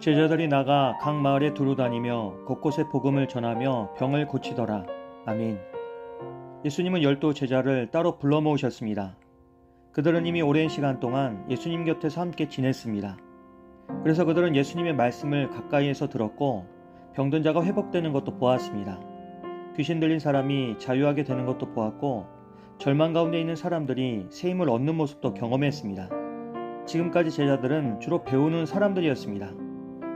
제자들이 나가 각 마을에 두루다니며 곳곳에 복음을 전하며 병을 고치더라. 아멘. 예수님은 12 제자를 따로 불러 모으셨습니다. 그들은 이미 오랜 시간 동안 예수님 곁에서 함께 지냈습니다. 그래서 그들은 예수님의 말씀을 가까이에서 들었고 병든 자가 회복되는 것도 보았습니다. 귀신 들린 사람이 자유하게 되는 것도 보았고 절망 가운데 있는 사람들이 새 힘을 얻는 모습도 경험했습니다. 지금까지 제자들은 주로 배우는 사람들이었습니다.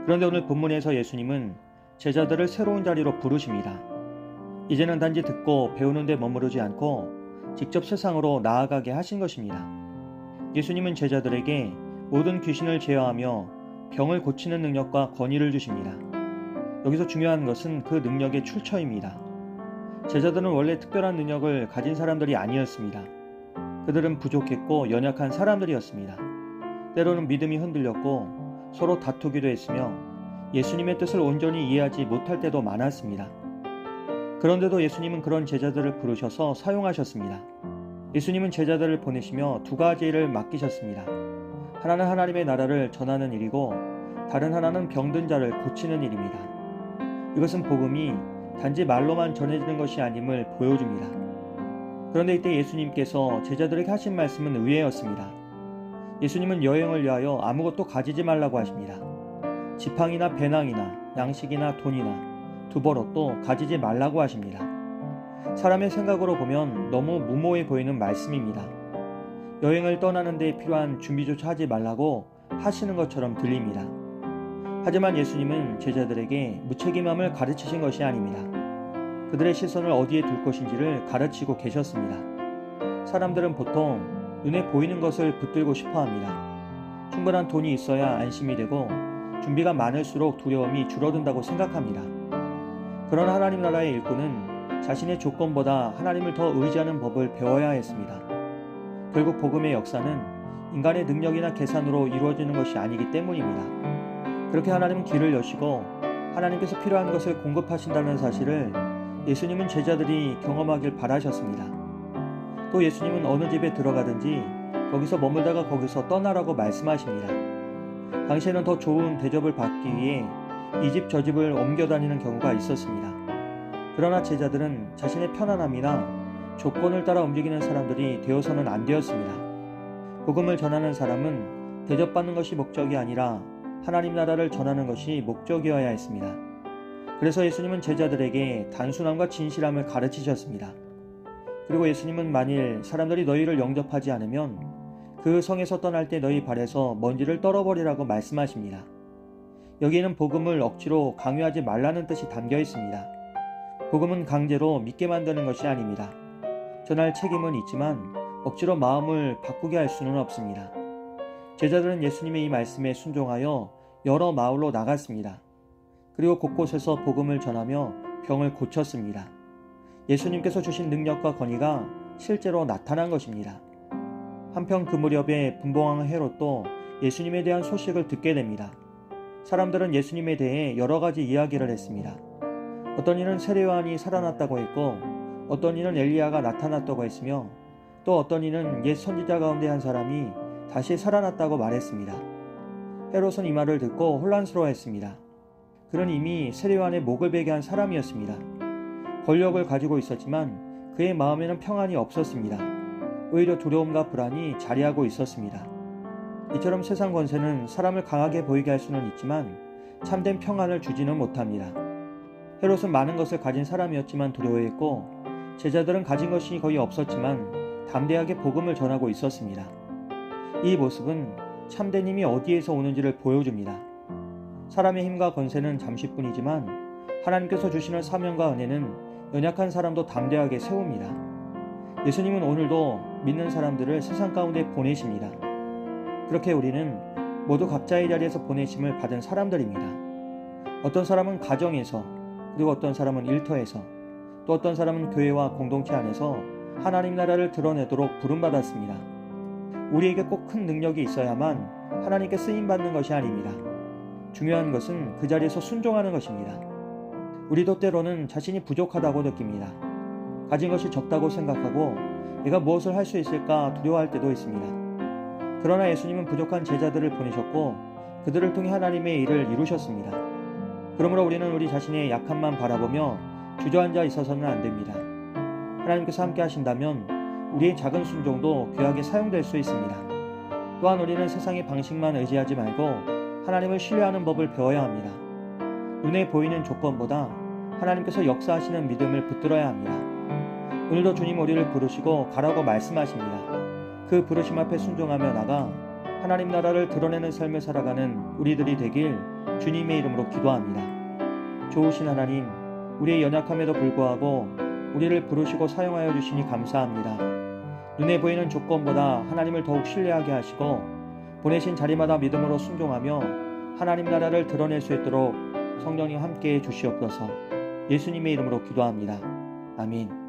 그런데 오늘 본문에서 예수님은 제자들을 새로운 자리로 부르십니다. 이제는 단지 듣고 배우는 데 머무르지 않고 직접 세상으로 나아가게 하신 것입니다. 예수님은 제자들에게 모든 귀신을 제어하며 병을 고치는 능력과 권위를 주십니다. 여기서 중요한 것은 그 능력의 출처입니다. 제자들은 원래 특별한 능력을 가진 사람들이 아니었습니다. 그들은 부족했고 연약한 사람들이었습니다. 때로는 믿음이 흔들렸고 서로 다투기도 했으며 예수님의 뜻을 온전히 이해하지 못할 때도 많았습니다. 그런데도 예수님은 그런 제자들을 부르셔서 사용하셨습니다. 예수님은 제자들을 보내시며 2가지 일을 맡기셨습니다. 하나는 하나님의 나라를 전하는 일이고 다른 하나는 병든 자를 고치는 일입니다. 이것은 복음이 단지 말로만 전해지는 것이 아님을 보여줍니다. 그런데 이때 예수님께서 제자들에게 하신 말씀은 의외였습니다. 예수님은 여행을 위하여 아무것도 가지지 말라고 하십니다. 지팡이나 배낭이나 양식이나 돈이나 두버릇도 가지지 말라고 하십니다. 사람의 생각으로 보면 너무 무모해 보이는 말씀입니다. 여행을 떠나는 데 필요한 준비조차 하지 말라고 하시는 것처럼 들립니다. 하지만 예수님은 제자들에게 무책임함을 가르치신 것이 아닙니다. 그들의 시선을 어디에 둘 것인지를 가르치고 계셨습니다. 사람들은 보통 눈에 보이는 것을 붙들고 싶어 합니다. 충분한 돈이 있어야 안심이 되고 준비가 많을수록 두려움이 줄어든다고 생각합니다. 그러나 하나님 나라의 일꾼은 자신의 조건보다 하나님을 더 의지하는 법을 배워야 했습니다. 결국 복음의 역사는 인간의 능력이나 계산으로 이루어지는 것이 아니기 때문입니다. 그렇게 하나님은 길을 여시고 하나님께서 필요한 것을 공급하신다는 사실을 예수님은 제자들이 경험하길 바라셨습니다. 또 예수님은 어느 집에 들어가든지 거기서 머물다가 거기서 떠나라고 말씀하십니다. 당시에는 더 좋은 대접을 받기 위해 이 집 저 집을 옮겨 다니는 경우가 있었습니다. 그러나 제자들은 자신의 편안함이나 조건을 따라 움직이는 사람들이 되어서는 안 되었습니다. 복음을 전하는 사람은 대접받는 것이 목적이 아니라 하나님 나라를 전하는 것이 목적이어야 했습니다. 그래서 예수님은 제자들에게 단순함과 진실함을 가르치셨습니다. 그리고 예수님은 만일 사람들이 너희를 영접하지 않으면 그 성에서 떠날 때 너희 발에서 먼지를 떨어버리라고 말씀하십니다. 여기에는 복음을 억지로 강요하지 말라는 뜻이 담겨 있습니다. 복음은 강제로 믿게 만드는 것이 아닙니다. 전할 책임은 있지만 억지로 마음을 바꾸게 할 수는 없습니다. 제자들은 예수님의 이 말씀에 순종하여 여러 마을로 나갔습니다. 그리고 곳곳에서 복음을 전하며 병을 고쳤습니다. 예수님께서 주신 능력과 권위가 실제로 나타난 것입니다. 한편 그 무렵에 분봉왕 헤롯도 예수님에 대한 소식을 듣게 됩니다. 사람들은 예수님에 대해 여러 가지 이야기를 했습니다. 어떤 이는 세례요한이 살아났다고 했고 어떤 이는 엘리야가 나타났다고 했으며 또 어떤 이는 옛 선지자 가운데 한 사람이 다시 살아났다고 말했습니다. 헤롯은 이 말을 듣고 혼란스러워했습니다. 그는 이미 세례요한의 목을 베게 한 사람이었습니다. 권력을 가지고 있었지만 그의 마음에는 평안이 없었습니다. 오히려 두려움과 불안이 자리하고 있었습니다. 이처럼 세상 권세는 사람을 강하게 보이게 할 수는 있지만 참된 평안을 주지는 못합니다. 헤롯은 많은 것을 가진 사람이었지만 두려워했고 제자들은 가진 것이 거의 없었지만 담대하게 복음을 전하고 있었습니다. 이 모습은 참된 힘이 어디에서 오는지를 보여줍니다. 사람의 힘과 권세는 잠시뿐이지만 하나님께서 주시는 사명과 은혜는 연약한 사람도 담대하게 세웁니다. 예수님은 오늘도 믿는 사람들을 세상 가운데 보내십니다. 그렇게 우리는 모두 각자의 자리에서 보내심을 받은 사람들입니다. 어떤 사람은 가정에서, 그리고 어떤 사람은 일터에서, 또 어떤 사람은 교회와 공동체 안에서 하나님 나라를 드러내도록 부름받았습니다. 우리에게 꼭 큰 능력이 있어야만 하나님께 쓰임받는 것이 아닙니다. 중요한 것은 그 자리에서 순종하는 것입니다. 우리도 때로는 자신이 부족하다고 느낍니다. 가진 것이 적다고 생각하고 내가 무엇을 할 수 있을까 두려워할 때도 있습니다. 그러나 예수님은 부족한 제자들을 보내셨고 그들을 통해 하나님의 일을 이루셨습니다. 그러므로 우리는 우리 자신의 약함만 바라보며 주저앉아 있어서는 안 됩니다. 하나님께서 함께 하신다면 우리의 작은 순종도 귀하게 사용될 수 있습니다. 또한 우리는 세상의 방식만 의지하지 말고 하나님을 신뢰하는 법을 배워야 합니다. 눈에 보이는 조건보다 하나님께서 역사하시는 믿음을 붙들어야 합니다. 오늘도 주님 우리를 부르시고 가라고 말씀하십니다. 그 부르심 앞에 순종하며 나가 하나님 나라를 드러내는 삶을 살아가는 우리들이 되길 주님의 이름으로 기도합니다. 좋으신 하나님, 우리의 연약함에도 불구하고 우리를 부르시고 사용하여 주시니 감사합니다. 눈에 보이는 조건보다 하나님을 더욱 신뢰하게 하시고 보내신 자리마다 믿음으로 순종하며 하나님 나라를 드러낼 수 있도록 성령님 함께해 주시옵소서. 예수님의 이름으로 기도합니다. 아멘.